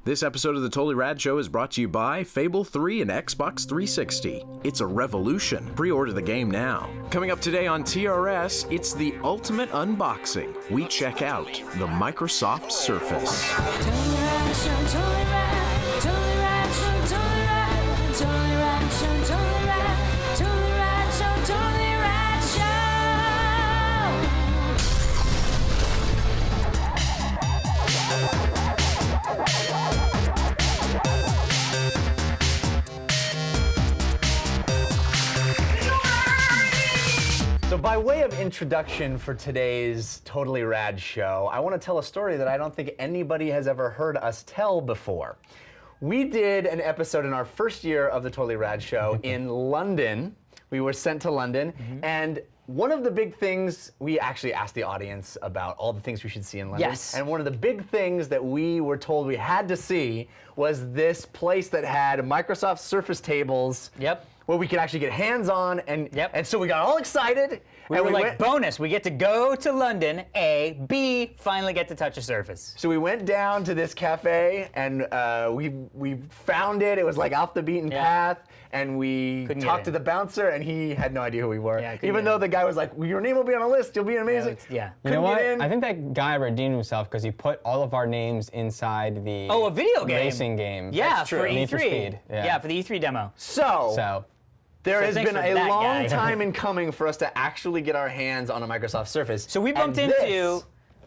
This episode of the Totally Rad Show is brought to you by Fable 3 and Xbox 360. It's a revolution. Pre-order the game now. Coming up today on TRS, it's the ultimate unboxing. We check out the Microsoft Surface. So by way of introduction for today's Totally Rad Show, I want to tell a story that I don't think anybody has ever heard us tell before. We did an episode in our first year of the Totally Rad Show in London. We were sent to London, and one of the big things, we actually asked the audience about all the things we should see in London. Yes. And one of the big things that we were told we had to see was this place that had Microsoft Surface tables. Yep. Where we could actually get hands on, and Yep. and so we got all excited. We and were like, went, bonus, we get to go to London, A, B, finally get to touch a Surface. So we went down to this cafe, and we found it. It was like off the beaten path, and we Couldn't get talked to in. the bouncer, and he had no idea who we were. Yeah, couldn't even get though in. the guy was like, well, your name will be on a list. You'll be amazing. Yeah. You know Couldn't what? get in. I think that guy redeemed himself because he put all of our names inside the Oh, a video game. racing game. Yeah, That's true. for E3. Need for Speed, yeah. For the E3 demo. So there So has thanks been for a that, long guy. time in coming for us to actually get our hands on a Microsoft Surface. So we bumped and into.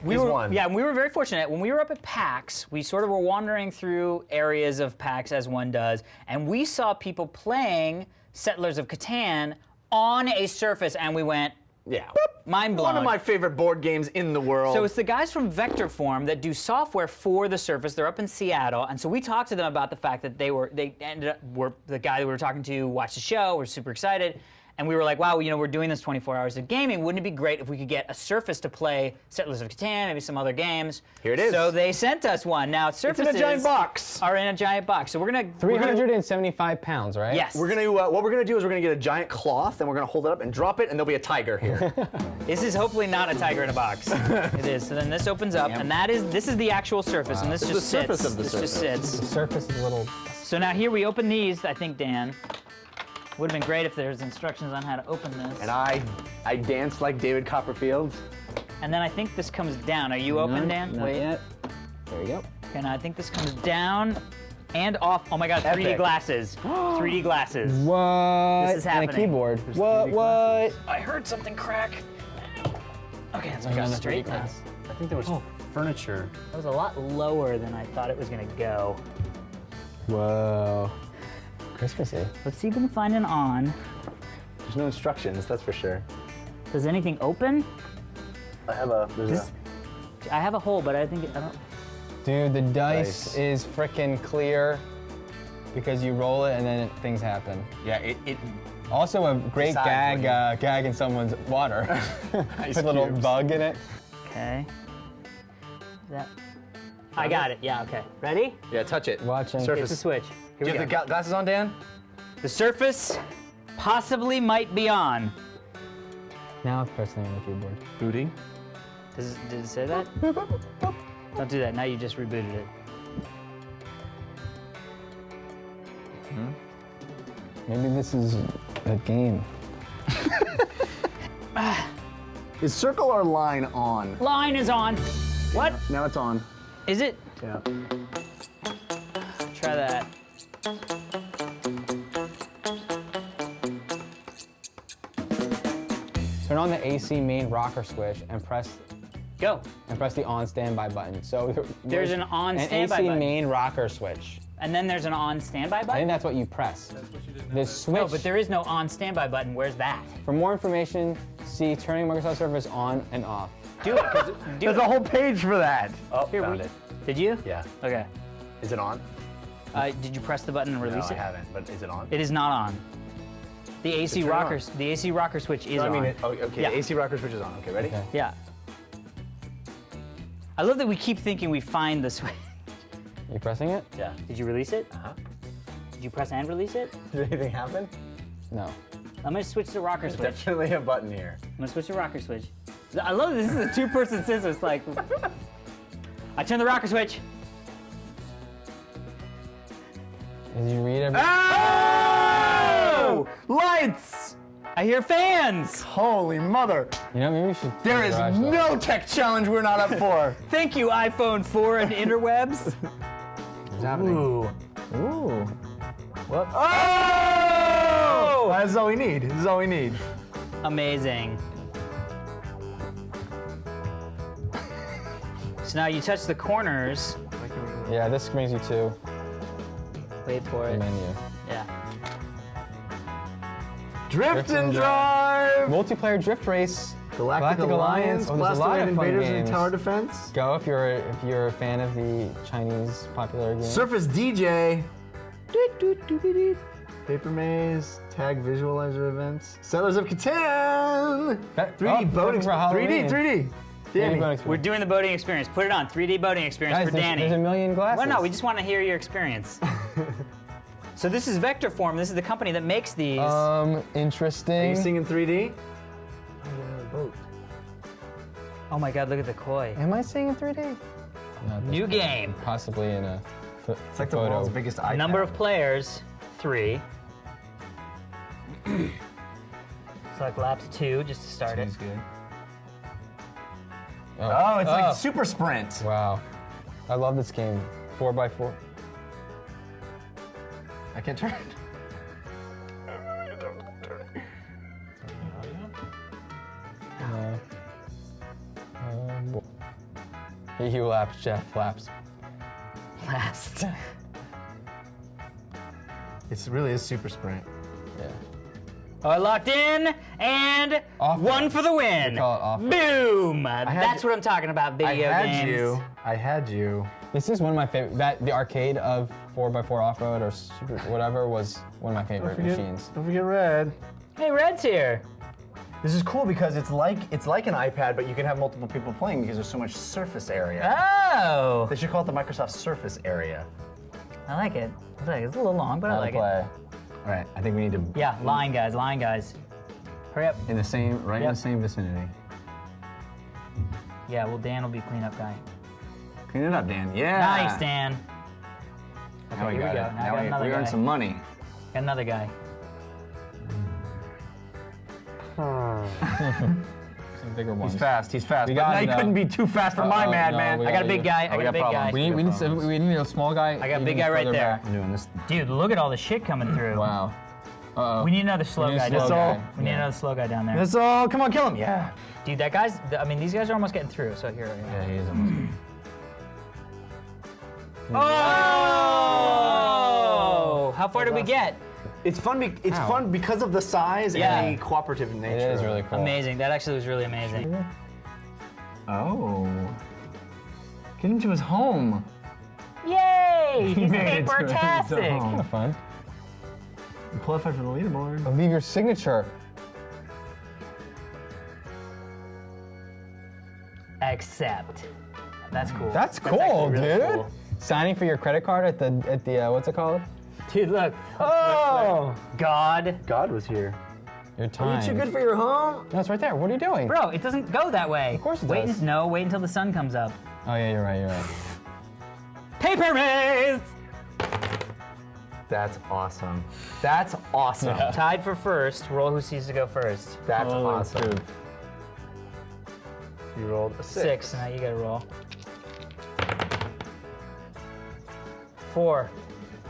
We were, one. Yeah, and we were very fortunate. When we were up at PAX, we sort of were wandering through areas of PAX as one does, and we saw people playing Settlers of Catan on a Surface, and we went, Yeah. mind blown. One of my favorite board games in the world. So it's the guys from Vectorform that do software for the Surface. They're up in Seattle, and so we talked to them about the fact that they ended up the guy that we were talking to watched the show. We're super excited, and we were like, wow, we're doing this 24 hours of gaming. Wouldn't it be great if we could get a Surface to play Settlers of Catan, maybe some other games? Here it is. So they sent us one. Now Surfaces it's in a giant box. are in a giant box. So we're gonna 375 pounds, right? Yes. We're gonna what we're gonna do is we're gonna get a giant cloth and we're gonna hold it up and drop it, and there'll be a tiger here. This is hopefully not a tiger in a box. It is. So then this opens up, and this is the actual Surface, and this This is just the sits. surface of the this just Surface. sits. The Surface is a little. So now here we open these, I think, Dan. Would have been great if there's instructions on how to open this. And I danced like David Copperfield. And then I think this comes down. Are you open, Dan? Not Wait. yet. There you go. And I think this comes down and off. Oh my God, 3D Epic. glasses. 3D glasses. What? This is And a happening. keyboard. There's What? 3D What? I heard something crack. Okay, let's Like go on the straight 3D then. glass. I think there was furniture. That was a lot lower than I thought it was gonna go. Whoa. Christmassy. Let's see if we can find an on. There's no instructions, that's for sure. Does anything open? I have This, I have a hole, but I don't. Dude, the dice Dice. is frickin' clear because you roll it and then things happen. yeah, it Also a great Besides gag in someone's water. Ice Put a little cubes. bug in it. Okay. I got it. Yeah. Okay. Ready? Yeah, touch it. Watching. It's a Surface. switch. Here Do we you go. have the glasses on, Dan? The Surface possibly might be on. Now it's pressing on the keyboard. Booty. Did it say that? Don't do that. Now you just rebooted it. Maybe this is a game. Is circle or line on? Line is on. What? Now it's on. Is it? Yeah. Try that. Turn on the AC main rocker switch and press Go. the on standby button. So There's an on standby AC button. main rocker switch. And then there's an on standby I button? think that's what you press. The switch. No, but there is no on standby button. Where's that? For more information, see turning Microsoft Surface on and off. Do it. Do There's it. a whole page for that. Oh, Here, found we- it. Did you? Yeah. Okay. Is it on? Did you press the button and No, release I it? haven't, but is it on? It is not on. The AC turn it on. rockers. The AC rocker switch is I mean, on. okay, Yeah. the AC rocker switch is on. Okay, ready? Okay. Yeah. I love that we keep thinking we find the switch. You pressing it? Yeah. Did you release it? Uh-huh. Did you press and release it? Did anything happen? No. I'm gonna switch to rocker There's switch. definitely a button here. I'm gonna switch to rocker switch. I love this. This is a two-person scissors. Like, I turn the rocker switch. Did you read everything? Oh! Lights! I hear fans. Holy mother. You know, maybe we should. There is garage that. no tech challenge we're not up for. Thank you, iPhone 4 and interwebs. What's happening? Ooh. Ooh. What? Oh! That's all we need. This is all we need. Amazing. So now you touch the corners. Yeah, this brings you to Wait for the it. menu. Yeah. Drift and drive! Multiplayer drift race. Galactic Alliance, Oh, there's a lot Blastoid of fun Invaders and games. Tower Defense. Go if you're a fan of the Chinese popular game. Surface DJ. Paper Maze, Tag Visualizer Events. Settlers of Catan. 3D boating. 3D. Danny. We're doing the boating experience. Put it on. 3D boating experience Guys, for Danny. there's a million glasses. Well, no, we just want to hear your experience. So this is Vectorform. This is the company that makes these. Interesting. Are you singing 3D? Boat. Oh my God! Look at the koi. Am I seeing in 3D? Not this New one. game. Possibly in a It's like the world's biggest iPad. Number of players, 3. Select laps 2 just to start it. good. Oh, it's like Super Sprint. Wow. I love this game. 4x4. I can't turn. He who laps, Jeff laps. Last. It really is Super Sprint. Yeah. Oh, I locked in and Off one it. for the win. We call it off it. Boom! had That's you- what I'm talking about. Video games. I had you. This is one of my favorite. The arcade of 4x4 off-road or super whatever was one of my favorite machines. Don't forget Red. Hey, Red's here. This is cool because it's like an iPad, but you can have multiple people playing because there's so much surface area. Oh, They should call it the Microsoft Surface area. I like it. It's a little long, but I like it. All right, I think we need to. Yeah, line guys. Hurry up. In the same, in Yep. the same vicinity. Yeah, well, Dan will be cleanup guy. Clean it up, Dan. Yeah. Nice, Dan. Now we here got we go. it. Now I Now got we another earned guy. some money. Got another guy. Some bigger ones. He's fast. We But got now it, you though. couldn't be too fast for my Uh-oh, madman. no, I got a big guy. I we got a big got guy. problems. We need a small guy. I got a even big guy right further there. back. I'm doing this. Dude, look at all the shit coming through. Wow. Uh-oh. We need another slow We need a guy. slow down guy. there. We need Yeah. another slow guy down there. That's all. Come on, kill him. Yeah. Dude, that guy's. I mean, these guys are almost getting through. So here. Yeah, he is almost. Oh! How far did we get? It's fun. It's Ow. fun because of the size Yeah. and the cooperative It nature. is of really cool. Amazing. That actually was really amazing. Oh. Get him to his home. Yay! He's made it to his fantastic. home. Kind of fun. You qualified for the leaderboard. Leave your signature. Accept. That's cool. That's cool, actually really dude. cool. Signing for your credit card at the what's it called? Dude, look. Oh. God. God was here. Your time. Too good for your home. No, it's right there. What are you doing? Bro, it doesn't go that way. Of course it wait does. No, wait until the sun comes up. Oh yeah, you're right. You're right. Paper maze! That's awesome. That's awesome. Yeah. Tied for first. Roll who sees to go first. That's Holy awesome. poop. You rolled a 6. Now you gotta roll. 4.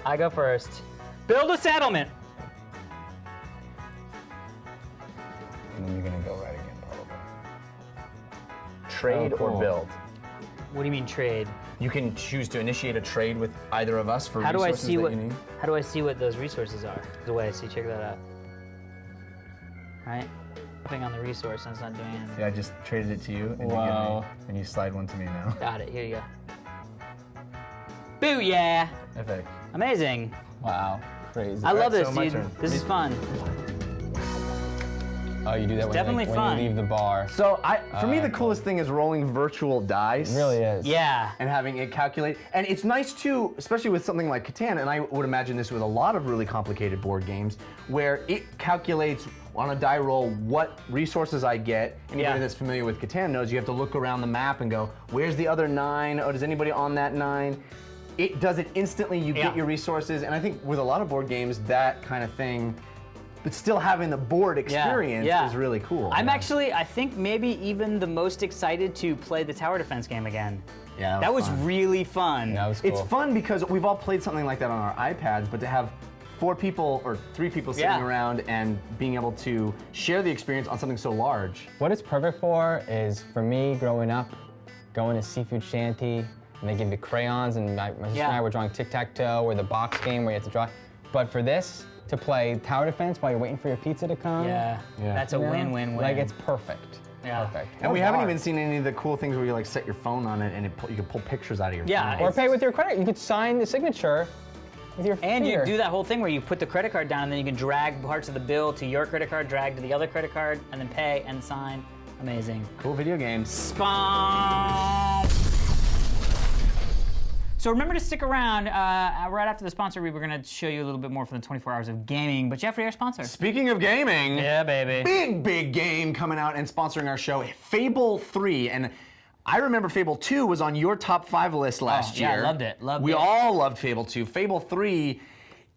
I go first. Build a settlement. And then you're gonna go right again, probably. Trade Oh, cool. or build. What do you mean trade? You can choose to initiate a trade with either of us for How do I resources see that what? you need. How do I see what those resources are? The way I see. Check that out. Right. Tapping on the resource and it's not doing anything. See, I just traded it to you, and Wow. you give me, and you slide one to me now. Got it. Here you go. Booyah! Epic. Amazing. Wow. Crazy. I love right, this, so my dude. turn. This is fun. Oh, you do that when, definitely when fun. you leave the bar. So for me, the coolest thing is rolling virtual dice. It really is. Yeah. And having it calculate. And it's nice too, especially with something like Catan, and I would imagine this with a lot of really complicated board games, where it calculates on a die roll what resources I get. Anybody that's familiar with Catan knows you have to look around the map and go, where's the other 9? Oh, does anybody on that 9? It does it instantly, you get your resources, and I think with a lot of board games, that kind of thing, but still having the board experience is really cool. I'm actually, I think maybe even the most excited to play the tower defense game again. Yeah, that was fun. really fun. That was cool. It's fun because we've all played something like that on our iPads, but to have 4 people or 3 people sitting around and being able to share the experience on something so large. What it's perfect for is, for me, growing up, going to Seafood Shanty, and they give you crayons, and my sister and I were drawing tic-tac-toe, or the box game where you have to draw. But for this, to play tower defense while you're waiting for your pizza to come. That's a win-win-win. Like, it's perfect. Yeah. Perfect. And we haven't even seen any of the cool things where you like set your phone on it and you can pull pictures out of your phone. Or pay with your credit. You could sign the signature with your And finger. you do that whole thing where you put the credit card down and then you can drag parts of the bill to your credit card, drag to the other credit card, and then pay and sign. Amazing. Cool video games. Spawn! So remember to stick around. Right after the sponsor read, we're going to show you a little bit more from the 24 hours of gaming. But Jeffrey, our sponsor. Speaking of gaming, Yeah, baby. big game coming out and sponsoring our show, Fable 3. And I remember Fable 2 was on your top 5 list last year. Yeah, I loved it. We all loved Fable 2. Fable 3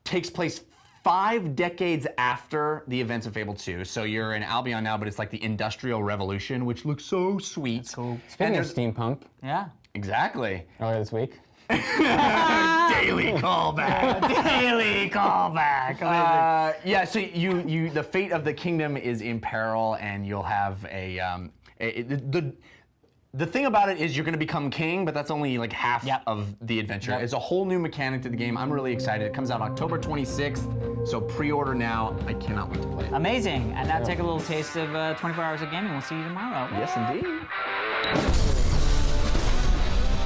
takes place 5 decades after the events of Fable 2. So you're in Albion now, but it's like the Industrial Revolution, which looks so sweet. That's cool. Speaking of steampunk, Yeah. Exactly. earlier this week, Daily callback. Daily callback. Yeah, so you the fate of the kingdom is in peril, and you'll have the thing about it is you're going to become king, but that's only like half of the adventure. It's a whole new mechanic to the game. I'm really excited. It comes out October 26th, so pre-order now. I cannot wait to play it. Amazing. And now take a little taste of 24 hours of gaming. We'll see you tomorrow. Yes, indeed.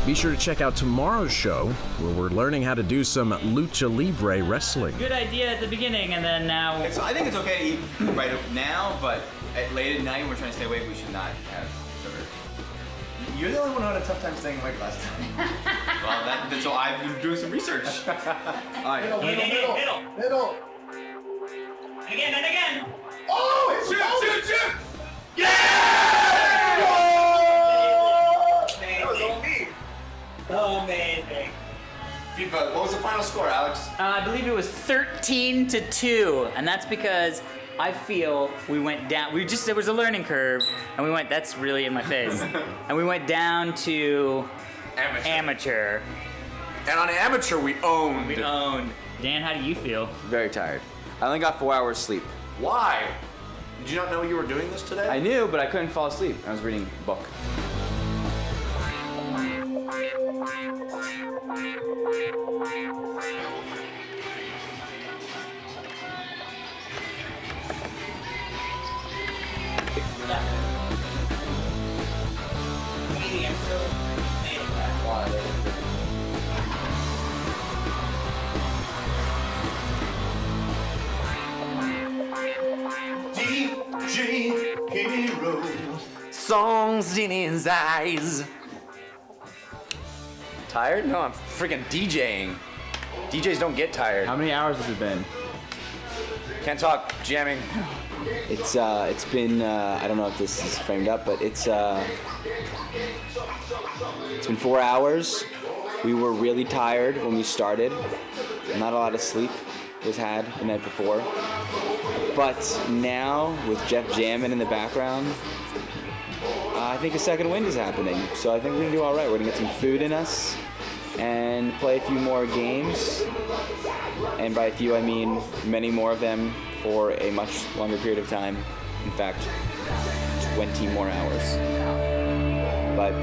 Be sure to check out tomorrow's show, where we're learning how to do some lucha libre wrestling. Good idea at the beginning, and then now. So I think it's okay to eat right now, but late at night when we're trying to stay awake, we should not have sugar. You're the only one who had a tough time staying awake last time. Well, that's all I've been doing some research. All right. Middle. Again and again. Oh, it's Shoot! Yeah! That was all me. Amazing. What was the final score, Alex? I believe it was 13-2, and that's because I feel we went down. There was a learning curve, and we went. That's really in my face. And we went down to amateur. And on amateur, we owned. We owned. Dan, how do you feel? Very tired. I only got 4 hours sleep. Why? Did you not know you were doing this today? I knew, but I couldn't fall asleep. I was reading a book. DJ Hero, songs in his eyes. Tired? No, I'm freaking DJing. DJs don't get tired. How many hours has it been? Can't talk. Jamming. It's been I don't know if this is framed up, but it's been 4 hours. We were really tired when we started. Not a lot of sleep was had the night before. But now with Jeff jamming in the background, I think a second wind is happening. So I think we're gonna do all right. We're gonna get some food in us and play a few more games. And by a few, I mean many more of them for a much longer period of time. In fact, 20 more hours. But